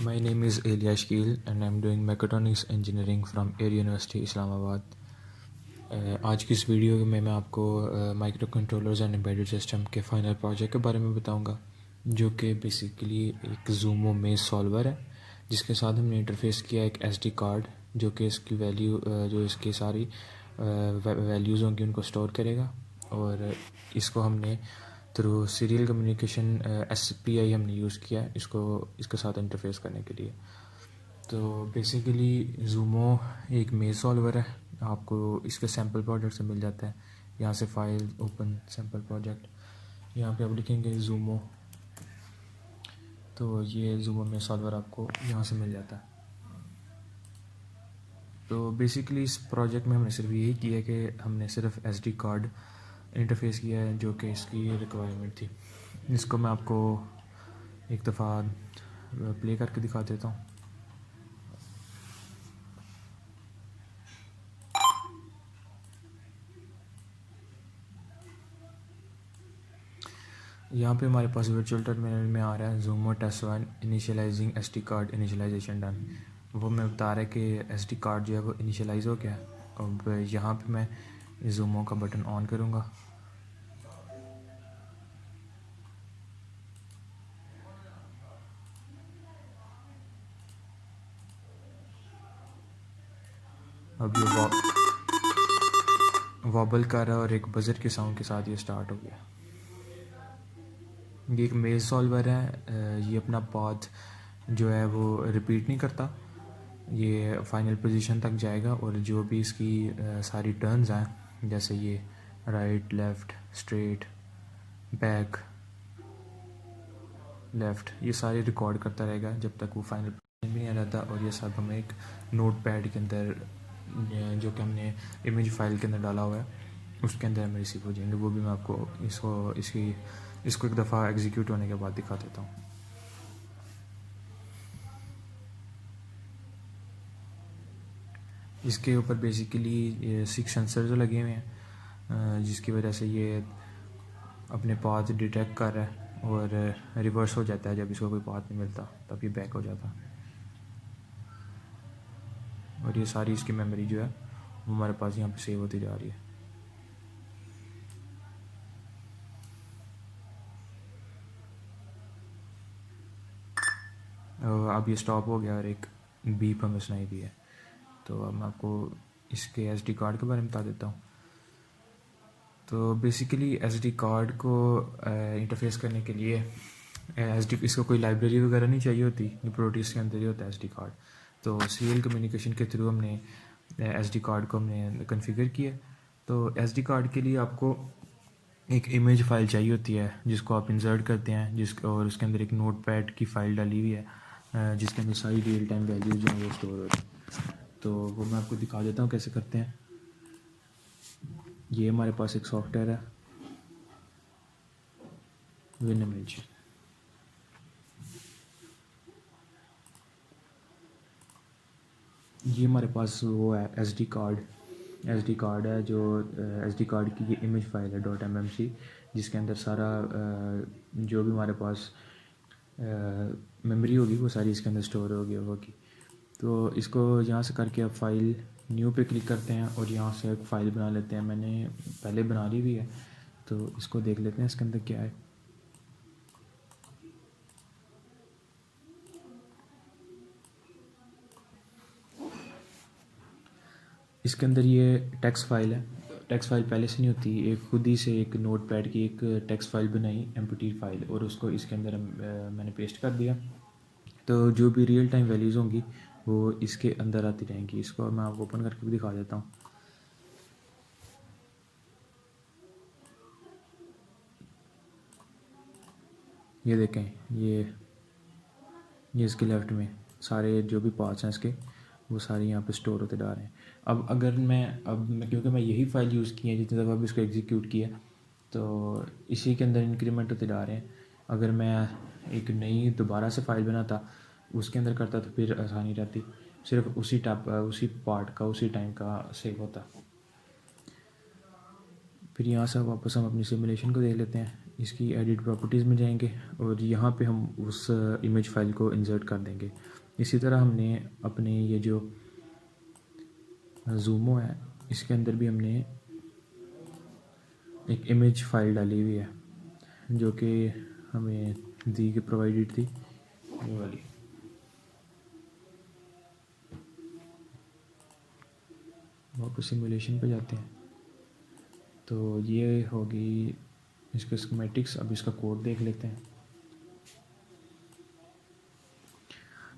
My name is Elia Shkil and I'm doing mechatronics engineering from Air University Islamabad. आज की इस video में मैं आपको micro controllers and embedded system के फाइनल प्रोजेक्ट के बारे में बताऊंगा, जो कि बेसिकली एक ज़ूमो मेज सॉल्वर है, जिसके साथ हमने इंटरफेस किया एक एसडी कार्ड, जो कि इसकी वैल्यू जो इसकी सारी वैल्यूज़ होंगी उनको स्टोर करेगा। और इसको हमने थ्रू सीरियल कम्युनिकेशन SPI हमने यूज़ किया है इसको इसके साथ इंटरफेस करने के लिए। तो बेसिकली ज़ूमो एक मेज सॉल्वर है, आपको इसके सैम्पल प्रोजेक्ट से मिल जाता है। यहाँ से फाइल ओपन सैम्पल प्रोजेक्ट, यहाँ पे आप लिखेंगे ज़ूमो, तो ये ज़ूमो मेज सॉल्वर आपको यहाँ से मिल जाता है। तो बेसिकली इस प्रोजेक्ट में हमने सिर्फ यही किया कि हमने सिर्फ SD कार्ड इंटरफेस किया है, जो कि इसकी रिक्वायरमेंट थी। इसको मैं आपको एक दफ़ा प्ले करके दिखा देता हूँ। यहाँ पे हमारे पास वर्चुअल टर्मिनल में आ रहा है Zumo test 1 initialising SD card initialisation done. वो मैं बता रहा है कि SD कार्ड जो है वो इनिशियलाइज़ हो गया। अब यहाँ पे मैं ज़ूमो का बटन ऑन करूँगा। अब ये वॉबल कर रहा है और एक बजर के साउंड के साथ ये स्टार्ट हो गया। ये एक मेज सॉल्वर है, ये अपना पाथ जो है वो रिपीट नहीं करता, ये फाइनल पोजीशन तक जाएगा और जो भी इसकी सारी टर्न्स हैं, जैसे ये right left straight back left, ये सारे रिकॉर्ड करता रहेगा जब तक वो फाइनल पोजीशन भी नहीं आ जाता। और ये सब हमें एक नोट पैड के अंदर, जो कि हमने इमेज फाइल के अंदर डाला हुआ है, उसके अंदर हमें रिसीव हो जाएंगे। वो भी मैं आपको इसको एक दफ़ा एग्जीक्यूट होने के बाद दिखा देता हूँ। इसके ऊपर बेसिकली 6 सेंसर लगे हुए हैं, जिसकी वजह से ये अपने पाथ डिटेक्ट कर रहा है और रिवर्स हो जाता है जब इसको कोई पाथ नहीं मिलता, तब ये बैक हो जाता है। और ये सारी इसकी मेमोरी जो है वो हमारे पास यहाँ पे सेव होती जा रही है। अब ये स्टॉप हो गया और एक बीप हमें सुनाई दी है। तो अब मैं आपको इसके SD कार्ड के बारे में बता देता हूँ। तो बेसिकली SD कार्ड को इंटरफेस करने के लिए इसको कोई लाइब्रेरी वगैरह नहीं चाहिए होती, ये प्रोटीज के अंदर ही होता है SD कार्ड। तो सीरियल कम्युनिकेशन के थ्रू हमने SD कार्ड को हमने कॉन्फ़िगर किया। तो SD कार्ड के लिए आपको एक इमेज फ़ाइल चाहिए होती है, जिसको आप इंसर्ट करते हैं, और उसके अंदर एक नोट पैड की फ़ाइल डाली हुई है, जिसके अंदर सारी रियल टाइम वैल्यूज़ जो हैं वो स्टोर होती हैं। तो वो मैं आपको दिखा देता हूँ कैसे करते हैं। ये हमारे पास एक सॉफ्टवेयर है विन इमेज। ये हमारे पास वो है SD कार्ड है, जो SD कार्ड की ये इमेज फाइल है .mmc, जिसके अंदर सारा जो भी हमारे पास मेमोरी होगी वो सारी इसके अंदर स्टोर होगी होगी। तो इसको यहाँ से करके आप फाइल न्यू पे क्लिक करते हैं और यहाँ से एक फ़ाइल बना लेते हैं। मैंने पहले बना ली हुई है, तो इसको देख लेते हैं इसके अंदर क्या है। इसके अंदर ये टेक्स्ट फाइल है। टेक्स्ट फाइल पहले से नहीं होती, एक खुद ही से एक नोट पैड की एक टेक्स्ट फाइल बनाई MP3 फाइल, और उसको इसके अंदर मैंने पेस्ट कर दिया। तो जो भी रियल टाइम वैल्यूज़ होंगी वो इसके अंदर आती रहेंगी। इसको मैं आपको ओपन करके भी दिखा देता हूँ। ये देखें, ये इसके लेफ़्ट में सारे जो भी पार्ट्स हैं इसके, वो सारे यहाँ पे स्टोर होते जा रहे हैं। अब क्योंकि मैं यही फ़ाइल यूज़ की है जितनी दफ़ा भी इसको एग्जीक्यूट किया, तो इसी के अंदर इंक्रीमेंट होते जा रहे हैं। अगर मैं एक नई दोबारा से फ़ाइल बनाता, उसके अंदर करता, तो फिर आसानी रहती, सिर्फ उसी पार्ट का उसी टाइम का सेव होता। फिर यहाँ से वापस हम अपनी सिमुलेशन को देख लेते हैं। इसकी एडिट प्रॉपर्टीज़ में जाएंगे और यहाँ पे हम उस इमेज फाइल को इंसर्ट कर देंगे। इसी तरह हमने अपने ये जो जूमो है इसके अंदर भी हमने एक इमेज फाइल डाली हुई है जो कि हमें दी के प्रोवाइडेड थी, ये वाली। वापस सिमुलेशन पे जाते हैं तो ये होगी इसके स्कीमेटिक्स। अब इसका कोड देख लेते हैं।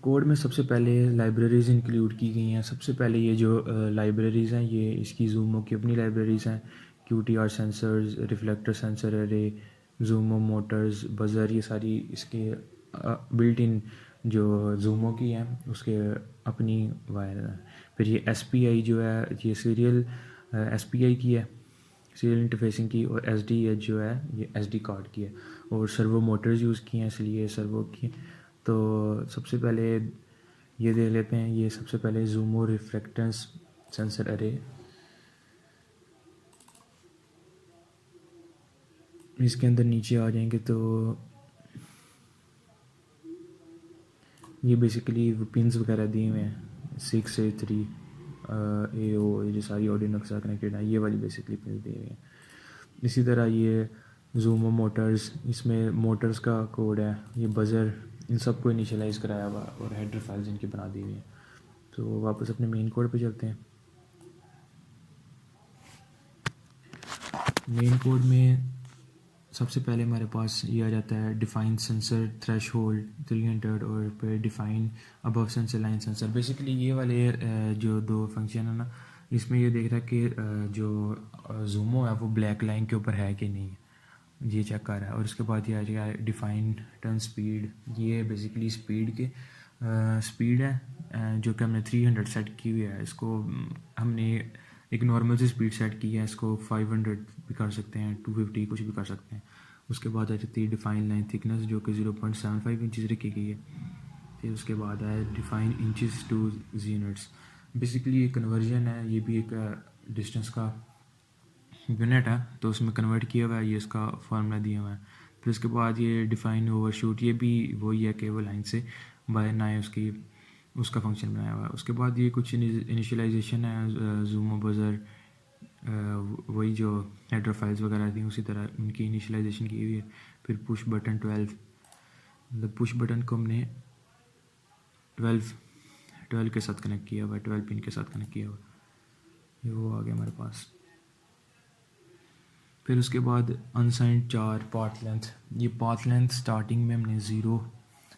कोड में सबसे पहले लाइब्रेरीज़ इंक्लूड की गई हैं। सबसे पहले ये जो लाइब्रेरीज़ हैं ये इसकी जूमो की अपनी लाइब्रेरीज़ हैं। QTR sensors, reflector sensor array, Zumo motors, buzzer, ये सारी इसके बिल्ट इन जो जूमो की हैं उसके अपनी वायर है। फिर ये SPI जो है ये सीरियल SPI की है, सीरियल इंटरफेसिंग की, और SDH जो है ये SD कार्ड की है, और सर्वो मोटर्स यूज़ की हैं इसलिए सर्वो की। तो सबसे पहले ये देख लेते हैं। ये सबसे पहले जूमो रिफ्लेक्टेंस सेंसर अरे, इसके अंदर नीचे आ जाएंगे तो ये बेसिकली पिंस वगैरह दिए हुए हैं 6 से 3 AO, ये जो सारी ऑडियो के साथ कनेक्टेड है ये वाली बेसिकली पिंस दिए हुए हैं। इसी तरह ये जूमो मोटर्स, इसमें मोटर्स का कोड है, ये बज़र, इन सबको इनिशियलाइज कराया हुआ और हेडर फाइल्स इनकी बना दी हुई हैं। तो वापस अपने मेन कोड पे चलते हैं। मेन कोड में सबसे पहले हमारे पास ये आ जाता है डिफाइन सेंसर थ्रेश होल्ड 300 और फिर define above sensor line sensor. Basically ये वाले जो दो फंक्शन है ना, इसमें ये देख रहा है कि जो जूमो है वो ब्लैक लाइन के ऊपर है कि नहीं है, ये चेक कर रहा है। और उसके बाद ये आ जाएगा डिफाइन टर्न स्पीड, ये बेसिकली स्पीड के स्पीड है जो कि हमने 300 सेट की हुई है। इसको हमने एक नॉर्मल सी स्पीड सेट की है, इसको 500 भी कर सकते हैं, 250 कुछ भी कर सकते हैं। उसके बाद आ जाती है डिफाइन लाइन थिकनेस जो कि 0.75 इंचज़ रखी गई है। फिर उसके बाद है define inches two units. Basically ये कन्वर्जन है, ये भी एक डिस्टेंस का यूनिट है तो उसमें कन्वर्ट किया हुआ है, ये इसका फार्मूला दिया हुआ है। फिर उसके बाद ये डिफाइन ओवरशूट, ये भी वही है कि वो लाइन से बाहर ना है, उसका फंक्शन बनाया हुआ है। उसके बाद ये कुछ इनिशियलाइजेशन है, जूमो बज़र, वही जो हेडर फाइल्स वगैरह थी उसी तरह उनकी इनिशियलाइजेशन की हुई है। फिर पुश बटन 12, मतलब पुश बटन को हमने 12 के साथ कनेक्ट किया हुआ है, 12 पिन के साथ कनेक्ट किया हुआ है। ये वो आ गया हमारे पास। फिर उसके बाद अनसाइंड 4 पाथ लेंथ, ये पाथ लेंथ स्टार्टिंग में हमने 0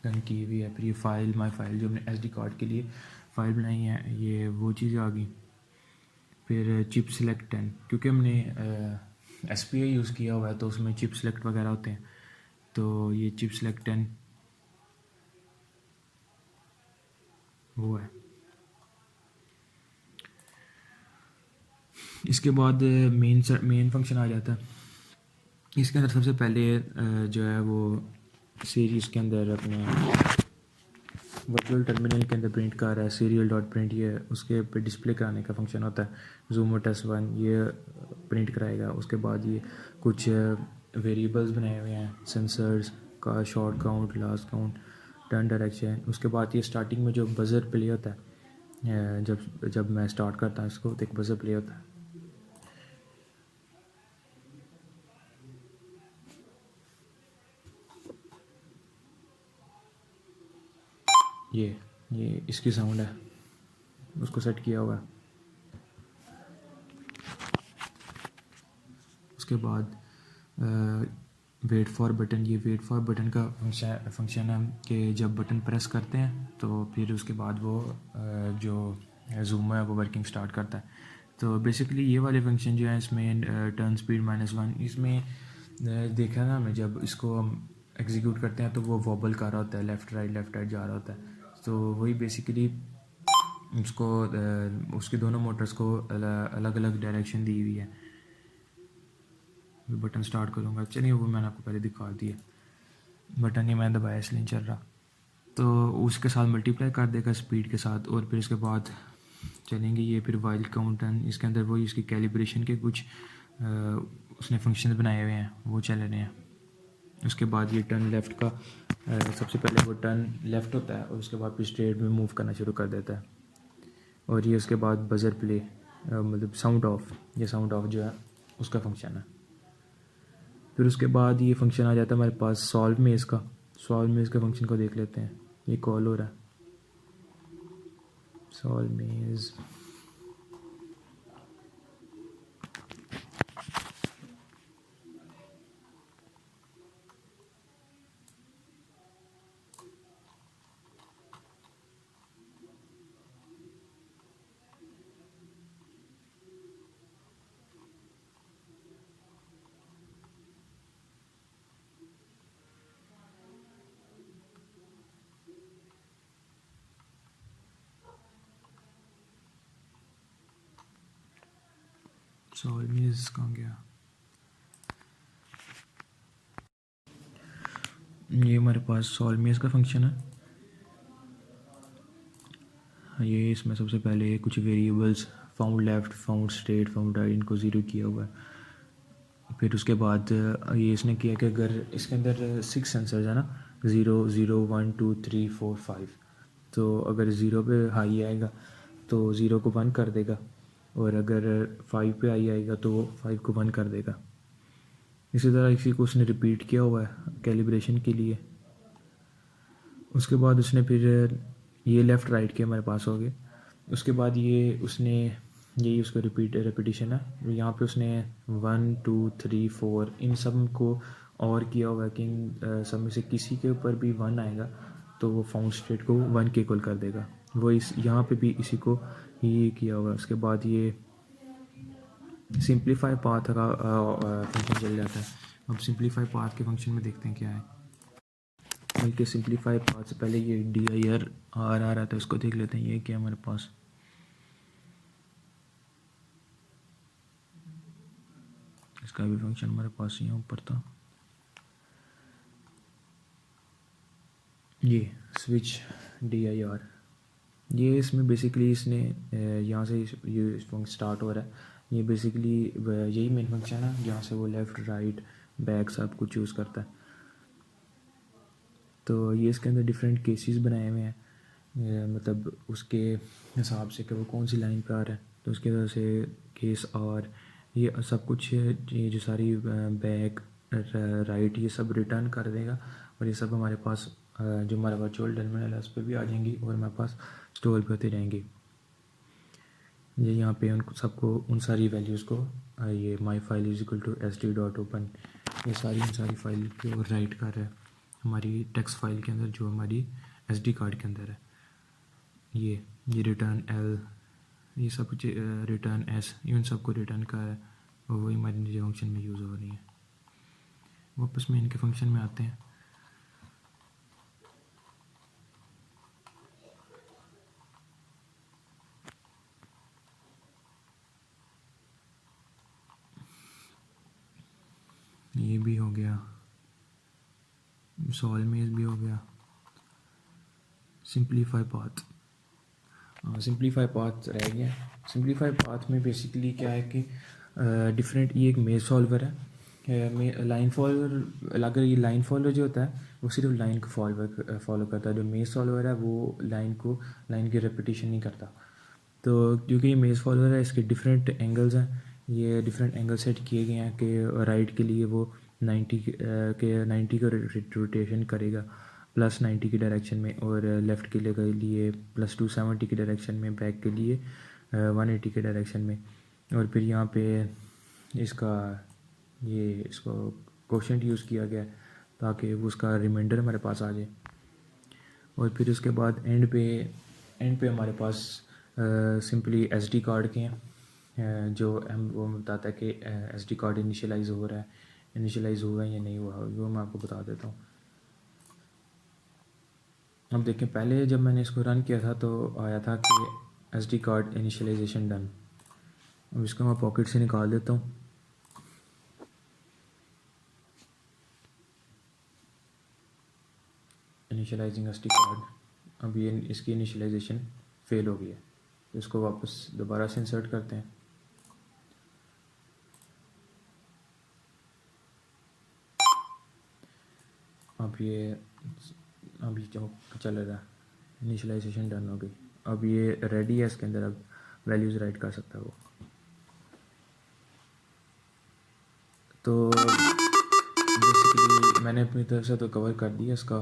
रन की हुई है। फिर ये फाइल माई फाइल जो हमने SD कार्ड के लिए फ़ाइल बनाई है, ये वो चीज़ आ गई। फिर चिप सेलेक्ट 10, क्योंकि हमने SPI यूज़ किया हुआ है तो उसमें चिप सेलेक्ट वगैरह होते हैं, तो ये चिप सेलेक्ट 10 वो है। इसके बाद मेन फंक्शन आ जाता है। इसके अंदर सबसे पहले जो है वो सीरीज़ के अंदर अपने वर्चुअल टर्मिनल के अंदर प्रिंट कर रहा है सीरियल डॉट प्रिंट, ये उसके पे डिस्प्ले कराने का फंक्शन होता है। जूमो टेस्ट 1 ये प्रिंट कराएगा। उसके बाद ये कुछ वेरिएबल्स बनाए हुए हैं, सेंसर्स का short count, last count, turn direction. उसके बाद ये स्टार्टिंग में जो बज़र प्ले होता है, जब मैं स्टार्ट करता हूँ इसको तो एक बज़र प्ले होता है। ये इसकी साउंड है, उसको सेट किया हुआ है। उसके बाद वेट फॉर बटन, ये वेट फॉर बटन का फंक्शन है कि जब बटन प्रेस करते हैं तो फिर उसके बाद वो जो जूम है वो वर्किंग स्टार्ट करता है। तो बेसिकली ये वाले फंक्शन जो है इसमें टर्न स्पीड -1, इसमें देखा ना हमें जब इसको हम एग्जीक्यूट करते हैं तो वो वॉबल कर रहा होता है, लेफ़्ट राइट जा रहा होता है। तो वही बेसिकली उसको उसके दोनों मोटर्स को अलग अलग डायरेक्शन दी हुई है। बटन स्टार्ट करूँगा, चलिए वो मैंने आपको पहले दिखा दिया, बटन ही मैं दबाया इसलिए चल रहा, तो उसके साथ मल्टीप्लाई कर देगा स्पीड के साथ। और फिर इसके बाद चलेंगे ये फिर वाइल्ड काउंट, इसके अंदर वही इसकी कैलिब्रेशन के कुछ उसने फंक्शन बनाए हुए हैं वो चल रहे हैं। उसके बाद ये टर्न लेफ़्ट का सबसे पहले वो टर्न लेफ़्ट होता है और उसके बाद फिर स्ट्रेट में मूव करना शुरू कर देता है। और ये उसके बाद बज़र प्ले मतलब साउंड ऑफ, ये साउंड ऑफ जो है उसका फंक्शन है। फिर उसके बाद ये फंक्शन आ जाता है हमारे पास सॉल्व मेज़ का। सॉल्व मेज़ के फंक्शन को देख लेते हैं। ये कॉल हो रहा है सॉल्व मेज़। सॉल्व मेज़ कहाँ गया? ये हमारे पास सॉल्व मेज़ का फंक्शन है। ये इसमें सबसे पहले कुछ variables found left, found straight, found right इनको ज़ीरो किया हुआ है। फिर उसके बाद ये इसने किया कि अगर इसके अंदर 6 सेंसर्स है ना, 0 0 1 2 3 4 5, तो अगर 0 पे हाई आएगा तो 0 को 1 कर देगा, और अगर 5 पे हाई आएगा तो 5 को 1 कर देगा। इसी तरह इसी को उसने रिपीट किया हुआ है कैलिब्रेशन के लिए। उसके बाद उसने फिर ये लेफ़्ट राइट के हमारे पास हो गए। उसके बाद ये उसने यही उसका रेपिटेशन है। यहाँ पे उसने 1 2 3 4 इन सब को और किया हुआ है कि इन सब में से किसी के ऊपर भी 1 आएगा तो वो फाउंड स्टेट को 1 के इक्वल कर देगा। वो इस यहाँ पे भी इसी को ही किया हुआ है। उसके बाद ये सिंप्लीफाई पाथ का फंक्शन चल जाता है। अब सिंप्लीफाई पाथ के फंक्शन में देखते हैं क्या है। बल्कि सिंप्लीफाई पाथ से पहले ये डी आई आर आ रहा था, उसको देख लेते हैं। ये क्या हमारे पास, इसका भी फंक्शन हमारे पास यहाँ ऊपर था। ये स्विच डी आई आर, ये इसमें बेसिकली इसने यहाँ से ये फंक्शन स्टार्ट हो रहा है। ये बेसिकली यही मेन फंक्शन है जहाँ से वो लेफ़्ट राइट बैक सब कुछ चूज़ करता है। तो ये इसके अंदर डिफरेंट केसेस बनाए हुए हैं, मतलब उसके हिसाब से कि वो कौन सी लाइन पे आ रहा है, तो उसके वजह से केस और ये सब कुछ, ये जो सारी बैक राइट ये सब रिटर्न कर देगा। और ये सब हमारे पास जो हमारा वर्चुअल टर्मिनल है उस पर भी आ जाएंगी और हमारे पास स्टोर भी होते रहेंगी। ये यहाँ पे उनको सबको उन सारी वैल्यूज़ को ये my file is equal to S D dot open, ये सारी उन सारी फाइल को राइट कर रहा है हमारी टेक्स्ट फाइल के अंदर जो हमारी एस डी कार्ड के अंदर है। ये रिटर्न एल, ये सब कुछ रिटर्न एस, इन सबको रिटर्न कर रहा है और वही हमारे निजी फंक्शन में यूज़ हो रही है। वापस में इनके फंक्शन में आते हैं। ये भी हो गया, सॉल्व मेज़ भी हो गया। सिंप्लीफाई पाथ, सिंप्लीफाई पाथ रह गया। सिंप्लीफाई पाथ में बेसिकली क्या है कि डिफरेंट, ये एक मेज़ सॉल्वर है। लाइन फॉलोअर, अगर ये लाइन फॉलोअर जो होता है वो सिर्फ लाइन को फॉलो करता है। जो मेज़ सॉल्वर है वो लाइन की रेपिटेशन नहीं करता। तो क्योंकि ये मेज़ फॉलोअर है इसके डिफरेंट एंगल्स हैं, ये डिफरेंट एंगल सेट किए गए हैं कि राइट के लिए वो 90 का रोटेशन करेगा +90 की डायरेक्शन में, और लेफ़्ट के लिए +270 की डायरेक्शन में, बैक के लिए 180 के डायरेक्शन में। और फिर यहाँ पे इसको कोशेंट यूज़ किया गया ताकि वो उसका रिमाइंडर हमारे पास आ जाए। और फिर उसके बाद एंड पे हमारे पास सिंपली एसडी कार्ड के हैं, जो हम वो बताता है कि एसडी कार्ड इनिशियलाइज़ हुआ है या नहीं हुआ, वो मैं आपको बता देता हूँ। अब देखें, पहले जब मैंने इसको रन किया था तो आया था कि एसडी कार्ड इनिशियलाइजेशन डन। अब इसको मैं पॉकेट से निकाल देता हूँ। इनिशियलाइजिंग एसडी कार्ड, अब ये इसकी इनिशियलाइजेशन फेल हो गई है, तो इसको वापस दोबारा से इंसर्ट करते हैं। अब ये जो चल रहा है, इनिशियलाइजेशन डन हो गई। अब ये रेडी है, इसके अंदर अब वैल्यूज़ राइट कर सकता है वो। तो बेसिकली मैंने अपनी तरफ से तो कवर कर दिया इसका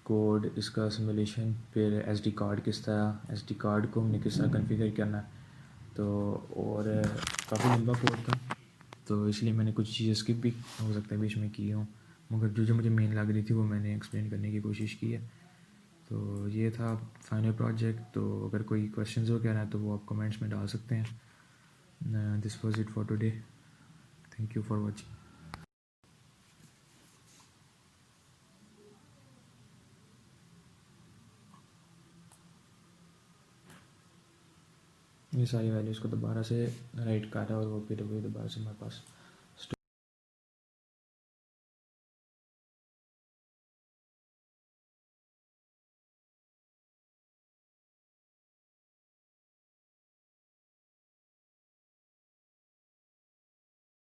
कोड, इसका सिमुलेशन, फिर एसडी कार्ड किस तरह, एसडी कार्ड को हमने किस तरह कॉन्फ़िगर करना है। तो और काफ़ी लंबा कोड था, तो इसलिए मैंने कुछ चीज़ें स्किप भी हो सकता है बीच में की हूँ, मगर जो जो मुझे मेन लग रही थी वो मैंने एक्सप्लेन करने की कोशिश की है। तो ये था फाइनल प्रोजेक्ट। तो अगर कोई क्वेश्चंस वगैरह हैं तो वो आप कमेंट्स में डाल सकते हैं। This was it for today. Thank you for watching. ये सारी वैल्यूज़ को दोबारा से राइट करा और वो फिर दोबारा से हमारे पास